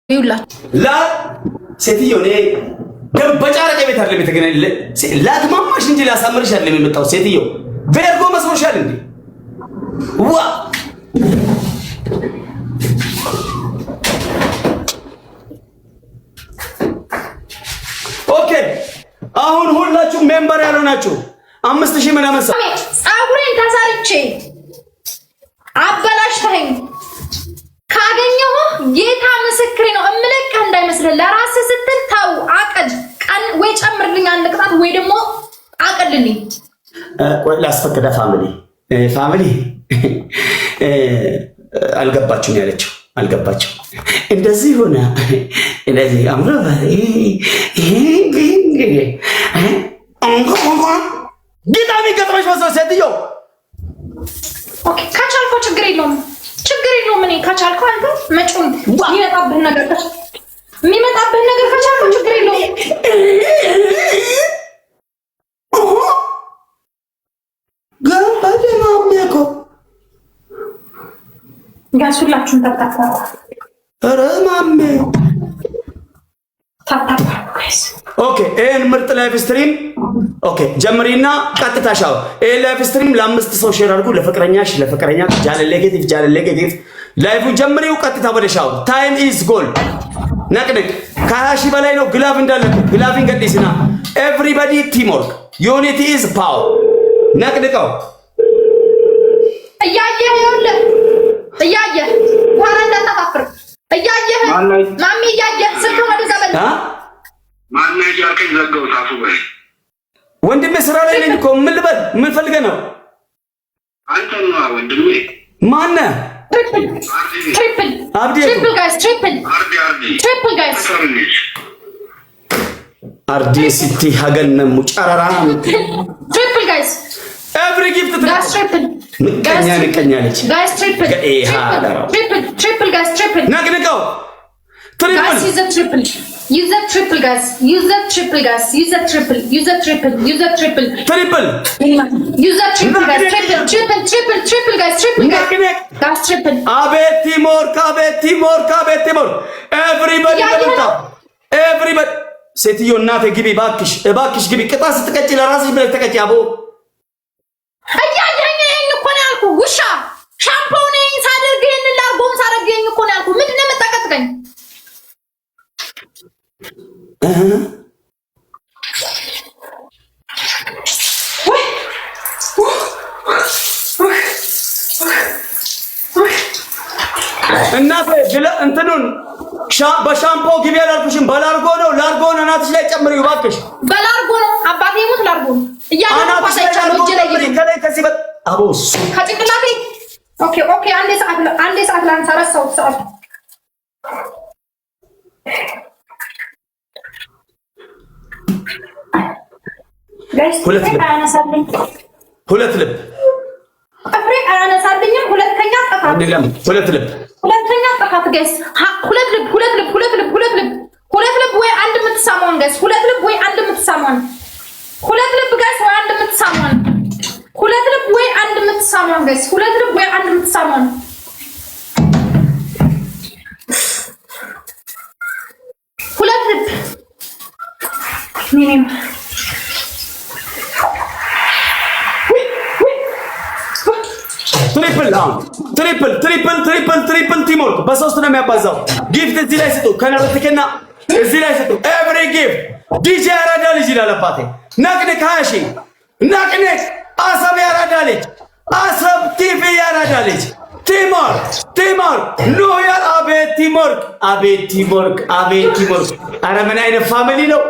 ይውላል ላ ሴትዮ እኔ በጫረቀ ቤት አይደለም የተገናኘለ ላትማማሽ እንጂ ላሳምርሽ አይደለም የመጣው ሴትዮ በርጎ መስሎሻል እንዴ ዋ ኦኬ አሁን ሁላችሁ ሜምበር ያልሆናችሁ 5000 ምናምን ሰው ጸጉሬን ተሰርቼ አበላሽተኸኝ ካገኘሁ ጌታ ምስክሬ ነው እምለቅህ እንዳይመስልህ ለራስህ ስትል ታው አቀድ ቀን ወይ ጨምርልኝ አንድ ቅጣት ወይ ደግሞ አቀድልኝ ቆይ ላስፈቅደ ፋሚሊ አልገባችሁም ያለችው አልገባችሁ እንደዚህ ሆነ እንደዚህ አምሮ ጌታሚ ገጥመሽ መስሎ ሴትዮ ኦኬ ካቻልኩ ችግር የለውም እኔ ካቻልኩ አንተ መጪውን የሚመጣብህ ነገር ካቻልኩ ችግር የለውም ጋሱላችሁን ተጣጣጣ ረማሜ ኦኬ ኤን ምርጥ ላይፍ ስትሪም ኦኬ ጀምሪና ቀጥታ ሻው ኤ ላይፍ ስትሪም ለአምስት ሰው ሼር አድርጉ ለፍቅረኛሽ ለፍቅረኛ ጃለሌጌቲቭ ላይፉ ጀምሪው ቀጥታ ወደ ሻው ታይም ኢዝ ጎል ነቅነቅ ከ20 በላይ ነው ግላፍ እንዳለ ግላፊን ገዲስና ኤቭሪባዲ ቲም ወርክ ዩኒቲ ኢዝ ፓወር ነቅንቀው እያየህ ዋራ እንዳታፋፍር እያየህ ማሚ እያየህ ስልክ ወደ ዘበል ማን ያልከኝ ዘጋው ታፉ በይ ወንድሜ ስራ ላይ ነኝ እኮ ምን ልበል ምን ፈልገህ ነው አንተ ነው ወንድሜ ማን ነህ ትሪፕል ጋይስ አርዲ ሲቲ ሀገነ ሙጫራራ ትሪፕል ጋይስ every gift ትሪፕል ንቀኛለች ጋይስ ትሪፕል ጋይስ ትሪፕል ነቅንቀው ትሪፕል use that triple guys use that triple guys use that triple triple guys triple abet timor everybody ሴትዮ እናቴ ግቢ ባክሽ ግቢ ቅጣት ስትቀጭ ለራስሽ ብለሽ ተቀጭ አቦ አያየኝ እኮ ነው ያልኩህ ውሻ ሻምፖኔን ሳደርገኝ ላርጎም ሳደርገኝ እኮ ነው ያልኩህ ምንድን ነው የምታቀጥቀኝ እናቴ እንትኑን በሻምፖ ግቢ ያላልኩሽም በላርጎ ነው እናትሽ ላይ ጨምሪው ባክሽ በላርጎ ነው አባቴ ይሙት ላርጎ እናትሽ ላይ ከላይ ከዚህ አቦስ ከጭንቅላቴ ኦኬ አንዴ ሰዓት ላንሳ ረሳሁት ሰዓት ሁለት ልብ አፍሬ አያነሳልኝም ሁለት ልብ ጋይስ ሁለት ልብ ወይ አንድ የምትሳመውን ጋይስ ሁለት ልብ ወይ አንድ የምትሳመውን ሁለት ልብ ጋይስ ወይ አንድ የምትሳመውን ሁለት ልብ ወይ አንድ የምትሳመውን ጋይስ ሁለት ልብ ወይ አንድ የምትሳመውን ሁለት ልብ ሚኒም ትሪፕል ቲምወርክ በሶስት ነው የሚያባዛው ጊፍት እዚህ ላይ ስጡ ከነረትከና እዚህ ላይ ስጡ ኤቭሪ ጊፍት ዲጄ ያራዳ ልጅ ይላል አባቴ ነቅንቅ 20 ነቅንቅ አሰብ ያራዳ ልጅ አሰብ ቲቪ ያራዳ ልጅ ቲምወርክ ሎያል አቤት ቲምወርክ ኧረ ምን አይነት ፋሚሊ ነው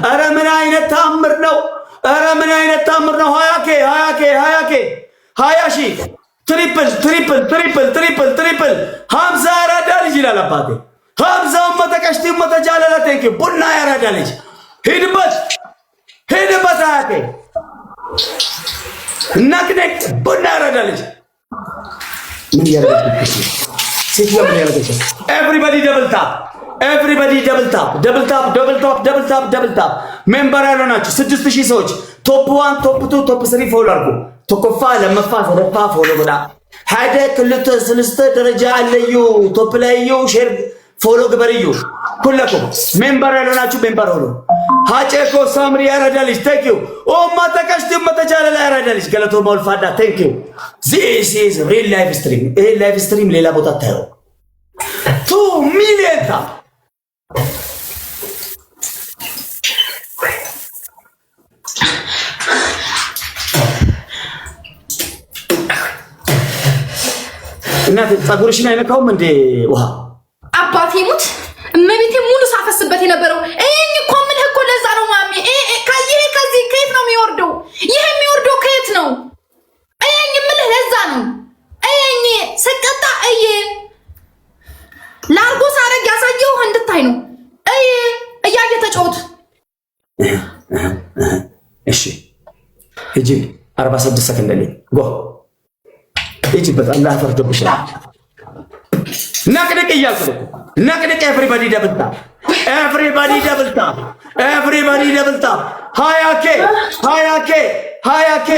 ኧረ ምን አይነት ታምር ነው 20K 20 ትሪፕል 50 ያራዳ ልጅ ይላል አባቴ 50 መተቀሽቲ መተጃለለ ቴንኪ ቡና ያራዳ ልጅ ሂድበት 20K ነቅነቅ ቡና ያራዳ ልጅ ምን ያረጋግጥ ሲቲዮ ምን ያረጋግጥ ኤቭሪባዲ ደብል ታፕ ሜምበር ያልሆናችሁ 6000 ሰዎች ቶፕ 1 ቶፕ 2 ቶፕ 3 ፎሎ አድርጉ ተቆፋ ለመፋ ሰደፋ ፎሎ ጎዳ ሓደ ክልተ ሰለስተ ደረጃ አለዩ ቶፕ ላይ ዩ ሼር ፎሎ ግበርዩ ኩለኩም ሜምበር ያልሆናችሁ ሜምበር ሆኖ ሀጨኮ ሳምሪ ያረዳ ልጅ ቴንክ ዩ ኦማ ተቀሽቲ መተቻለ ላይ ያረዳ ልጅ ገለቶ ማልፋዳ ቴንክ ዩ ዚስ ኢዝ ሪል ላይፍ ስትሪም ይሄ ላይፍ ስትሪም ሌላ ቦታ ታየው 2 ሚሊዮን ታ እናት ጸጉርሽን አይነካውም እንዴ ውሃ አባቴ ሙት እመቤቴ ሙሉ ሳፈስበት የነበረው እኔ እኮ ምን እኮ ለዛ ነው ማሚ ከዚህ ከየት ነው የሚወርደው? ይሄ የሚወርደው ከየት ነው? እኔ ምን ለዛ ነው እኔ ሰቀጣ ላርጎ ሳረግ ያሳየው እንድታይ ነው እያየ ተጫወት። እሺ እጂ 46 ሰከንድ ላይ ጎ እጂ በጣም ፈርዶብሻል። ነቅንቅ እያልኩ ነው ነቅንቅ ኤቭሪባዲ ደብልታ ኤቭሪባዲ ደብልታ ኤቭሪባዲ ደብልታ 20K 20K 20K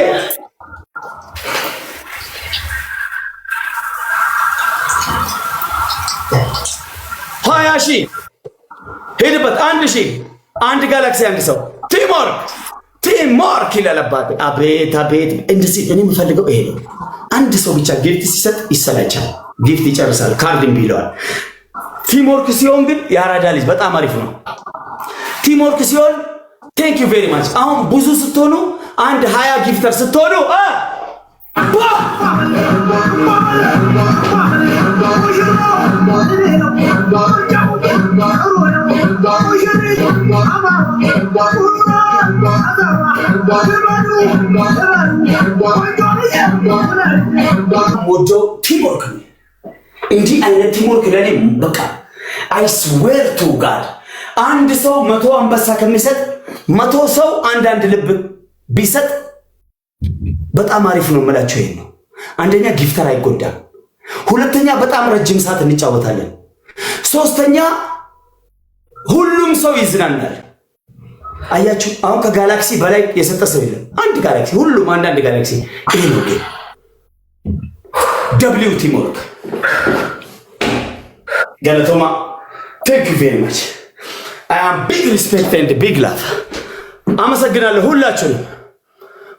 20,000 ሄድበት 1,000 አንድ ጋላክሲ አንድ ሰው ቲምወርክ ይላል አባቴ። አቤት አቤት እንደዚህ እኔ የምፈልገው ይሄ ነው። አንድ ሰው ብቻ ጊፍት ሲሰጥ ይሰላቻል፣ ጊፍት ይጨርሳል፣ ካርድም ቢለዋል። ቲምወርክ ሲሆን ግን ያራዳ ልጅ በጣም አሪፍ ነው። ቲምወርክ ሲሆን ቴንክ ዩ ቬሪ ማች። አሁን ብዙ ስትሆኑ አንድ 20 ጊፍተር ስትሆኑ ወዶ ቲምወርክ እንዲህ አይነት ቲምወርክ ለኔ በቃ አይ ስዌር ቱ ጋድ አንድ ሰው 100 አንበሳ ከሚሰጥ 100 ሰው አንዳንድ ልብ ቢሰጥ በጣም አሪፍ ነው የምላቸው። ይሄ ነው አንደኛ ጊፍተር አይጎዳም፣ ሁለተኛ በጣም ረጅም ሰዓት እንጫወታለን፣ ሶስተኛ ሁሉም ሰው ይዝናናል። አያችሁ አሁን ከጋላክሲ በላይ የሰጠ ሰው የለም። አንድ ጋላክሲ ሁሉም አንዳንድ ጋላክሲ ይሄ ነው ደብሊው ቲምወርክ ገለቶማ ቴንክ ዩ ቬሪ ማች አይ አም ቢግ ሪስፔክት ኤንድ ቢግ ላቭ። አመሰግናለሁ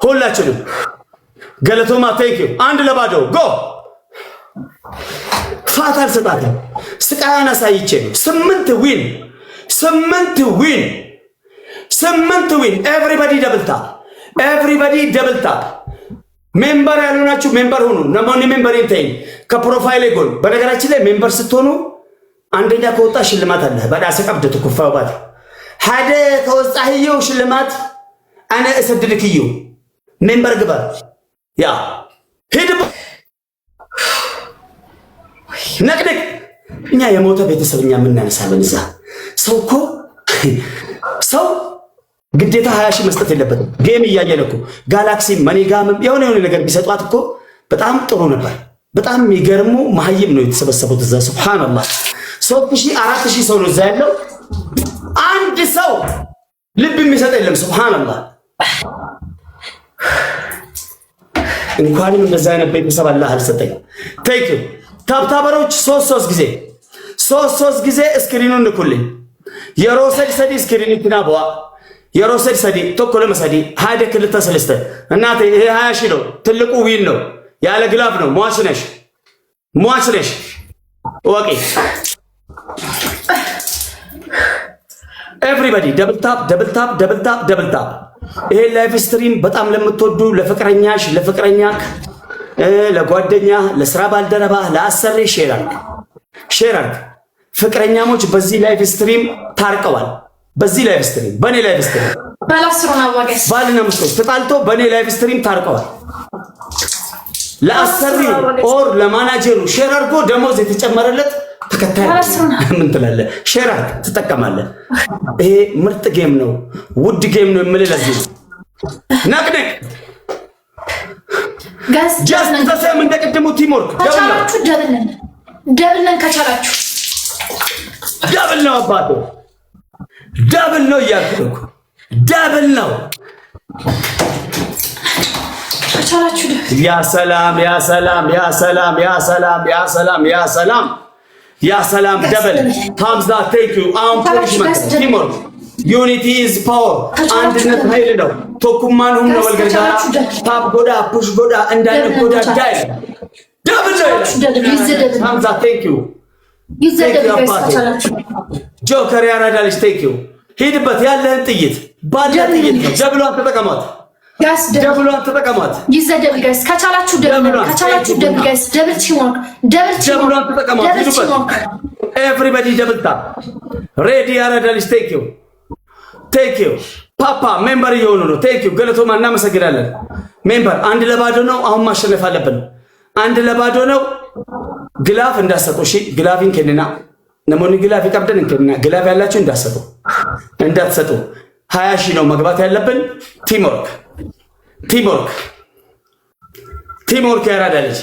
ሁላችሁንም ገለቶማ ቴንክ ዩ። አንድ ለባዶ ጎ ፋታ አልሰጣትም። ስቃያን አሳይቼ ነው 8 ዊን ኤቭሪባዲ ደብል ታፕ ሜምበር ያልሆናችሁ ሜምበር ሁኑ። ነማን ሜምበር እንተኝ ከፕሮፋይል ጎን። በነገራችን ላይ ሜምበር ስትሆኑ አንደኛ ከወጣ ሽልማት አለ። በዳሰ ቀብደቱ ኩፋባት ሀደ ከወጣህዩ ሽልማት አነ እሰድልክዩ ሜምበር ግባ ያ ሄድ ነቅነቅ። እኛ የሞተ ቤተሰብኛ የምናነሳለን እዛ ሰው ግዴታ 20,000 መስጠት የለበትም። ጌም እያየን እኮ ጋላክሲ መኒጋምም የሆነ ነገር ቢሰጧት እኮ በጣም ጥሩ ነበር። በጣም የሚገርሙ መሀይም ነው የተሰበሰቡት እዛ። ሱብሃንአላህ 3,000 4,000 ሰው ነው እዛ ያለው። አንድ ሰው ልብ የሚሰጥ የለም። ሱብሃንአላህ እንኳንም እንደዛ አይነት ቤተሰብ አላህ አልሰጠኝ። ቴንክ ዩ ታብታበሮች 3 ጊዜ ስክሪኑን ንኩልኝ። የሮሰድ ሰዲ ስክሪኒትና በዋ የሮሰድ ሰዲ ተኮለ መሰዲ ሃደ ክልተ ሰለስተ እናቴ ይሄ 20,000 ነው። ትልቁ ዊን ነው። ያለ ግላፍ ነው። ሟች ነሽ ወቂ ኤቭሪባዲ ደብል ታፕ። ይሄ ላይቭ ስትሪም በጣም ለምትወዱ ለፍቅረኛሽ፣ ለፍቅረኛክ፣ ለጓደኛ፣ ለስራ ባልደረባ፣ ለአሰሪ ሼር አድርግ። ፍቅረኛሞች በዚህ ላይቭ ስትሪም ታርቀዋል። በዚህ ላይቭ ስትሪም በኔ ላይቭ ስትሪም ባልና ሚስቶች ተጣልቶ በኔ ላይቭ ስትሪም ታርቀዋል። ለአሰሪ ኦር ለማናጀሩ ሼር አድርጎ ደሞዝ የተጨመረለት ተከታይ ምን ትላለህ? ሼር አድርግ ትጠቀማለህ። ይሄ ምርጥ ጌም ነው፣ ውድ ጌም ነው የምልህ ለዚህ ነው። ነቅነቅ ጀስት ተሰም እንደቀደሙ ቲምወርክ ደብልን ከቻላችሁ ደብል ነው አባቶ ደብል ነው እያልኩ እኮ ደብል ነው። ያ ሰላም ያ ሰላም ደበል ሀምዛ ቴንክ ዩ አሁን ፑሽመንት ቲምወርክ ዩኒቲ ኢዝ ፓወር አንድነት ኃይል ነው ቶኩማን ሁም ነው ወልገርጋራ ታፕ ጎዳ ፑሽ ጎዳ እንዳለ ጎዳ ዳይ ደብል ነው ሀምዛ ቴንክ ዩ ጆከር ያራዳልሽ ቴንክ ዩ ሂድበት ያለህን ጥይት ባለ ጥይት ነው ጀብሏን ተጠቀማት ጀብሏን ተጠቀማት ይዘደብ ጋይስ ከቻላችሁ ደብል ጋይስ ደብል ቲምወርክ ጀብሏን ተጠቀማት ሂድበት ኤቭሪባዲ ደብል ታፕ ሬዲ ያራዳልሽ ቴንክ ዩ ፓፓ ሜምበር እየሆኑ ነው ቴንክ ዩ ገለቶማ እናመሰግናለን ሜምበር አንድ ለባዶ ነው አሁን ማሸነፍ አለብን አንድ ለባዶ ነው ግላፍ እንዳሰጡ እሺ ግላፊን ከነና ነሞኒ ግላፍ ይቀብደን ከነና ግላፍ ያላችሁ እንዳትሰጡ 20 ሺህ ነው መግባት ያለብን ቲምወርክ ያራዳለች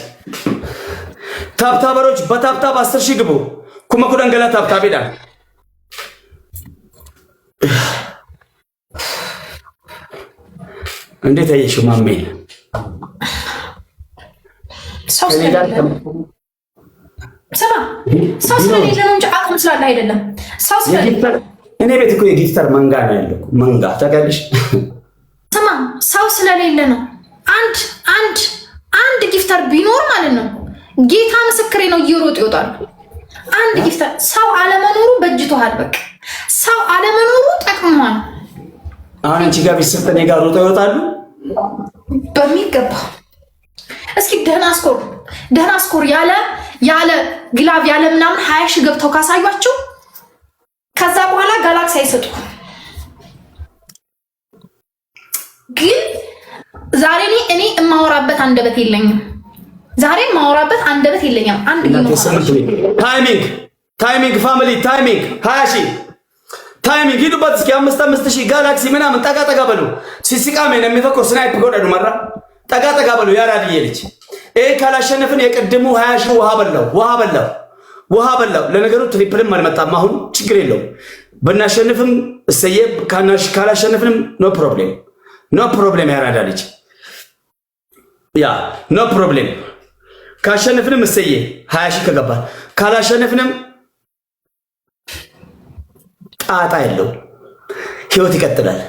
ታፕታበሮች በታፕታብ 10 ሺህ ግቡ ኩመኩዳን ገላ ታፕታብ ይላል እንዴት አየሽው ማሜ ሰው ስለሌለ ነው እንጂ አቅም ስላለ አይደለም ሰው ስለሌለ እኔ ቤት እኮ የጊፍተር መንጋ ነው ያለው መንጋ ታውቃለሽ ስማ ሰው ስለሌለ ነው አንድ ጊፍተር ቢኖር ማለት ነው ጌታ ምስክሬ ነው እየሮጡ ይወጣሉ አንድ ጊፍተር ሰው አለመኖሩ በጅቶሃል በቃ ሰው አለመኖሩ ጠቅሟል አሁን አንቺ ጋር ቢሰጠኝ ጋር ሮጠው ይወጣሉ በሚገባ እስኪ ደህና ስኮር ያለ ግላቭ ያለ ምናምን 20 ሺህ ገብተው ካሳያችሁ ከዛ በኋላ ጋላክሲ አይሰጡ ግን ዛሬ እኔ እማወራበት አንደበት የለኝም አንድ ታይሚንግ ፋሚሊ ታይሚንግ 20 ሺህ ታይሚንግ ሂዱበት እስኪ 5 ሺህ ጋላክሲ ምናምን ጠጋ በሉ ሲሲቃሜ ነው የሚፈኮር ስናይፕ ጎዳዱ መራ ጠጋ በሉ ያራድዬ ልጅ ካላሸነፍን የቀድሙ 20 ሺህ ውሃ በላው ለነገሩ ትሪፕልም አልመጣም አሁን ችግር የለውም በእናሸንፍም እሰየ ካላሸነፍንም ኖ ፕሮብሌም ያራዳ ልጅ ያ ኖ ፕሮብሌም ካሸነፍንም እሰየ 20 ሺህ ከገባ ካላሸነፍንም ጣጣ የለው ህይወት ይቀጥላል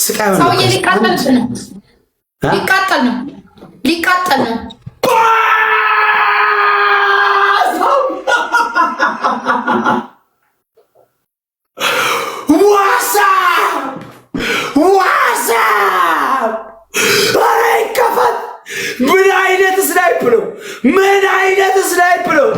ስቃይ ነው ሊቃጠል ነው ምን አይነት ስናይፕ ነው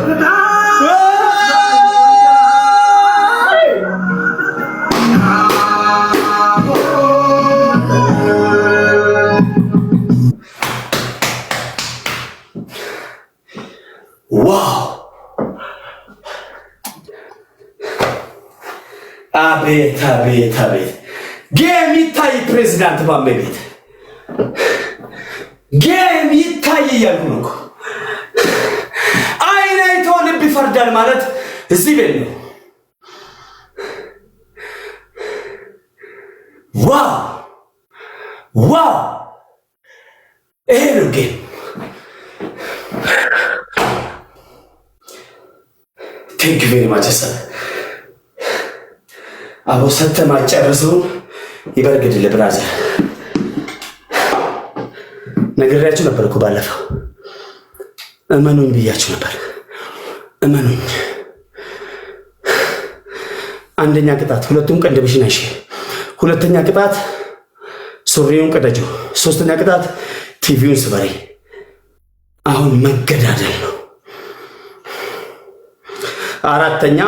ዋው አቤት ጌም ይታይ ፕሬዝዳንት ባምቤ ቤት ጌም ይታይ እያልኩ ነው አይን አይቶ ልብ ይፈርዳል ማለት እዚህ ቤት ነው ዋው ይሄ ነው ጌም ቴንክ ዩ ቬሪ ማች አቦ ሰተማ ጨርሰው ይበርግድልህ ብራዘር ነግሬያችሁ ነበር እኮ ባለፈው እመኑኝ ብያችሁ ነበር እመኑኝ አንደኛ ቅጣት ሁለቱም ቀንድብሽን አይሽ ሁለተኛ ቅጣት ሱሪውን ቀደጁ ሶስተኛ ቅጣት ቲቪውን ስበሪ አሁን መገዳደል ነው አራተኛ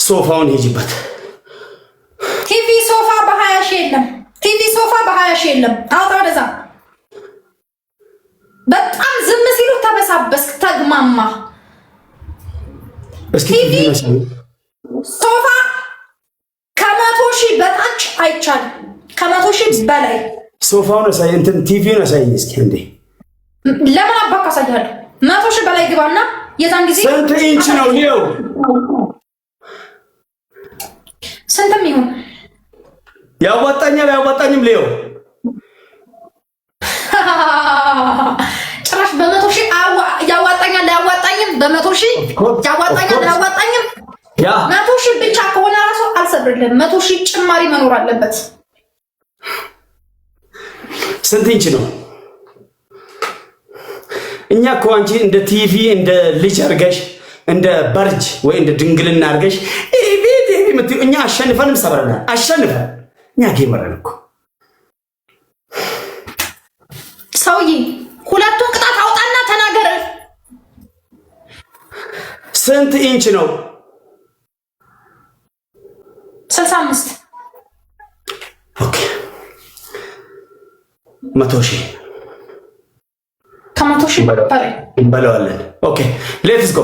ሶፋውን ሂጂበት ቲቪ ሶፋ በ20 ሺህ የለም አውጣ ወደዛ በጣም ዝም ሲሉ ተበሳበስክ ተግማማ ቲቪ ሶፋ ከ100 ሺህ በታች አይቻልም ከ100 ሺህ በላይ ሶፋውን ሳይ እንትን ቲቪውን ሳይኝ እስኪ እንዴ ለምን አባካ ሳይያለሁ 100 ሺህ በላይ ግባና የዛን ጊዜ ስንት ኢንች ነው ሊው ስንትም ይሁን ያዋጣኝም ሊው ጭራሽ በ100 ሺህ ያዋጣኛል አያዋጣኝም? በ100 ሺህ ያዋጣኛል አያዋጣኝም? ያ 100 ሺህ ብቻ ከሆነ ራሱ አልሰብርልህም። 100 ሺህ ጭማሪ መኖር አለበት። ስንት ኢንች ነው? እኛ እኮ አንቺ እንደ ቲቪ እንደ ልጅ አድርገሽ እንደ በርጅ ወይ እንደ ድንግልና አድርገሽ እኛ አሸንፈንም ሰብረናል። አሸንፈን እኛ ጌመረን እኮ ሰውዬ ሁለቱን ቅጣት አውጣና ተናገር። ስንት ኢንች ነው? 65 ኦኬ 100 ሺህ ከ100 ሺህ በላይ እንበለዋለን። ኦኬ ሌትስ ጎ።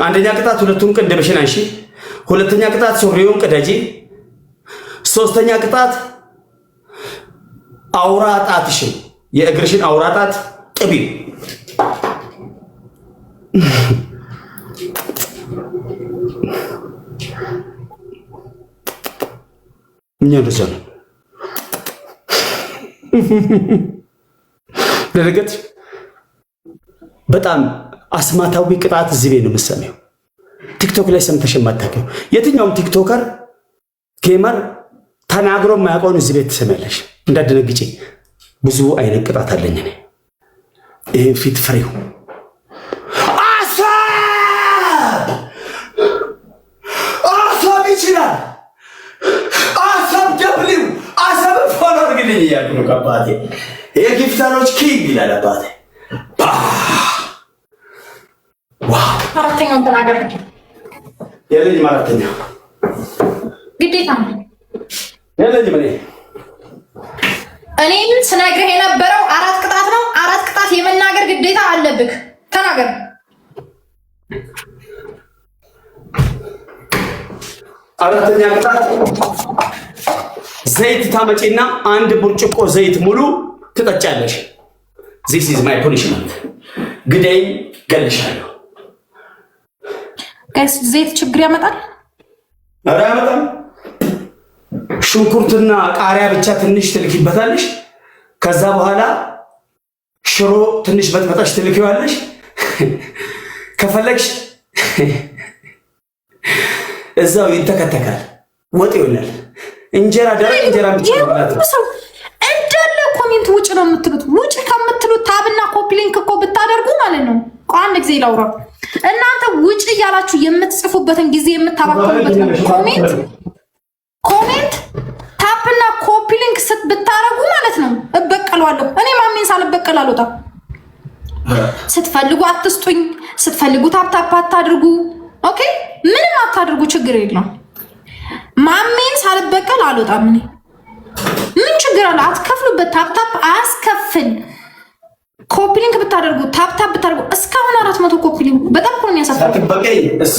አንደኛ ቅጣት ሁለቱን ቅንድብሽን አንሺ። ሁለተኛ ቅጣት ሱሪውን ቅደጂ። ሶስተኛ ቅጣት አውራ ጣትሽን የእግርሽን አውራ ጣት ቅቢ። እኛ እንደዛ ነው። ደረገት በጣም አስማታዊ ቅጣት እዚህ ቤት ነው የምትሰሚው። ቲክቶክ ላይ ሰምተሽ የማታውቂው የትኛውም ቲክቶከር ጌመር ተናግሮ የማያውቀውን እዚህ ቤት ትሰሚያለሽ። እንዳትደነግጪ፣ ብዙ አይነት ቅጣት አለኝ እኔ። ይሄን ፊት ፍሬው አሳብ ይችላል። አሳብ ደብሊው አሳብ ፎሎ አድርግልኝ እያልኩ ነው ከአባቴ። የጊፍተሮች ኪንግ ይላል አባቴ። አራተኛውን ተናገር። የለኝም አራተኛ ግዴታ ነው። የለኝም እኔም ስነግርህ የነበረው 4 ቅጣት ነው። 4 ቅጣት የመናገር ግዴታ አለብህ። ተናገር። አራተኛ ቅጣት ዘይት ታመጪና 1 ብርጭቆ ዘይት ሙሉ ትጠጫለሽ። This is my punishment። ግደይ ገልሻለሁ። ጋይስ ዘይት ችግር ያመጣል? ኧረ ያመጣል። ሽንኩርትና ቃሪያ ብቻ ትንሽ ትልኪበታለሽ። ከዛ በኋላ ሽሮ ትንሽ በጥበጣሽ ትልኪዋለሽ። ከፈለግሽ እዛው ይተከተካል፣ ወጥ ይሆናል። እንጀራ ደረቅ እንጀራ ብቻ ነው። እንዳለ ኮሜንት ውጭ ነው የምትሉት። ውጭ ከምትሉት ታብና ኮፒ ሊንክ እኮ ብታደርጉ ማለት ነው። አንድ ጊዜ ላውራ። እናንተ ውጭ እያላችሁ የምትጽፉበትን ጊዜ የምታባክኑበትን ኮሜንት ታፕና ኮፒ ሊንክ ብታረጉ ማለት ነው እበቀለዋለሁ። እኔ ማሜን ሳልበቀል አልወጣም። ስትፈልጉ አትስጡኝ፣ ስትፈልጉ ታፕታፕ አታድርጉ። ኦኬ ምንም አታድርጉ፣ ችግር የለም። ማሜን ሳልበቀል አልወጣም። እኔ ምን ችግር አለ? አትከፍሉበት። ታፕታፕ አያስከፍል። ኮፒ ሊንክ ብታደርጉ ታፕታፕ ብታደርጉ እስካሁን 400 ኮፒ ሊንክ በጣም እኮ ነው የሚያሳፍረው። በቀይ እሱ